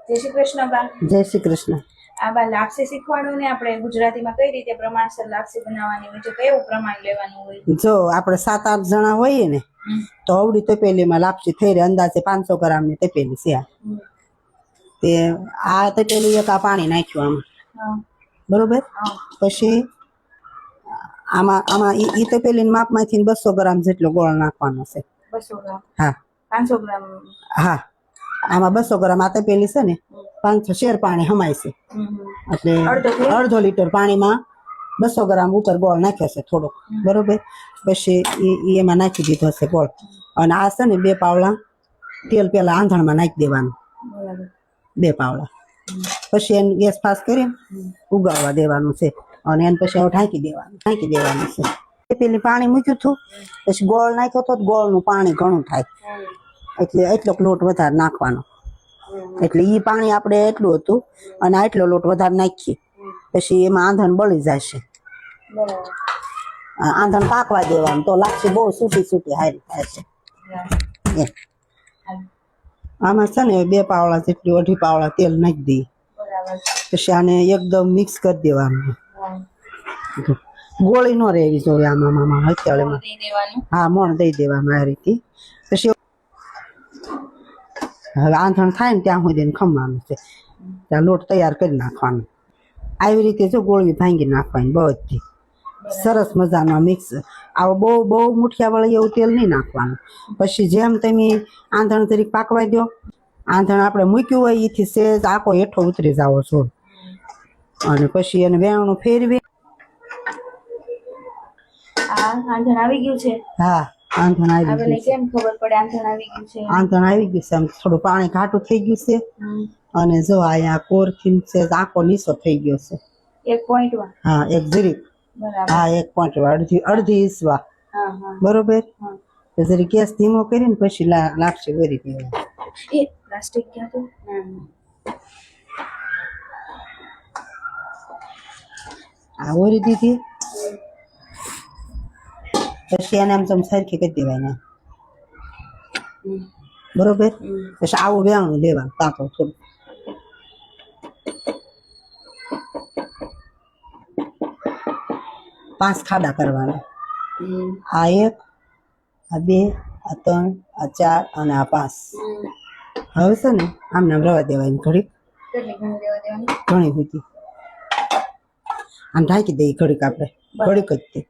જય શ્રી કૃષ્ણ બા. જય શ્રી કૃષ્ણ. આ બા લાપસી શીખવાડો ને, આપણે ગુજરાતીમાં કઈ રીતે પ્રમાણસર લાપસી બનાવવાની હોય છે, કયું પ્રમાણ લેવાનું હોય? જો આપણે 7-8 જણા હોઈએ ને તો અવડી તપેલીમાં લાપસી થઈ રહે. અંદાજે 500 ગ્રામની તપેલી છે. તે આ તપેલી એક આ પાણી નાખ્યું આમાં, બરોબર. પછી આમાં આમાં ઈ તપેલીના માપમાંથી 200 ગ્રામ જેટલો ગોળ નાખવાનો છે. 200 ગ્રામ? હા. 500 ગ્રામ? હા, આમાં 200 ગ્રામ આ તપેલી છે ને 500 શેર પાણી હમાય છે. એટલે અડધો લીટર પાણીમાં 200 ગ્રામ ઉપર ગોળ નાખ્યો છે થોડોક, બરોબર. પછી એમાં નાખી દીધો છે ગોળ. અને આ છે ને 2 પાવડા તેલ પેલા આંધણમાં નાખી દેવાનું, 2 પાવડા. પછી એને ગેસ ફાસ કરીને ઉગાડવા દેવાનું છે. અને એને પછી ઢાંકી દેવાનું છે. પેલી પાણી મૂક્યું હતું, પછી ગોળ નાખ્યો તો ગોળનું પાણી ઘણું થાય, એટલે એટલો લોટ વધારે નાખવાનો. એટલે ઈ પાણી આપણે એટલું હતું અને આટલો લોટ વધારે નાખીએ, પછી એમાં આંધણ બળી જશે. આંધણ પાકવા દેવાનું તો લાપસી બહુ સૂટી હારી થાય છે. આમાં છે ને 2 પાવડા જેટલું 2.5 પાવડા તેલ નાખી દઈએ. પછી આને એકદમ મિક્સ કરી દેવાનું. ગોળી ન રહેવી જોઈએ આમાં હથેળીમાં. હા, મોણ દઈ દેવાનું આ રીતે. પછી હવે આંધણ થાય ને ત્યાં સુધી ખમવાનું છે. ત્યાં લોટ તૈયાર કરી નાખવાનો. આવી રીતે જો ગોળવી ભાંગી નાખવાની બધી સરસ મજાનો મિક્સ. આવો બહુ મુઠિયા વાળી એવું તેલ નહીં નાખવાનું. પછી જેમ તમે આંધણ તરીકે પાકવા દો, આંધણ આપણે મૂક્યું હોય એથી સેજ આખો હેઠો ઉતરી જાવો છો. અને પછી એને વેણું ફેરવી. આંધણ આવી ગયું છે? હા, આંધણ આવી ગયું. કેમ ખબર પડે આંધણ આવી ગયું છે? આંધણ આવી ગયું છે. આમ થોડું પાણી ઘાટું થઈ ગયું છે. અને જો અહીંયા કોરથી છે આખો નીસો થઈ ગયો છે. 1 પોઈન્ટમાં? હા, 1 જરીક. હા, 1 પોઈન્ટમાં અડધી ઈસવા, બરોબર. જરી ગેસ ધીમો કરીને પછી લાપસી વરી દેવાની. એ પ્લાસ્ટિક ક્યાં તો આ વરી દીધી. પછી એને આમ સરખી કરી દેવાય, બરોબર. પછી આવું વેણું લેવાનું કાપો થોડું. પાંચ ખાડા કરવાના. આ 1, આ 2, આ 3, આ 4 અને આ 5. હવે છે ને આમને આમ રવા દેવાની ઘડીક. ઘણી બધી આમ ઢાંકી દઈએ ઘડીક, આપણે ઘડીક જ તે.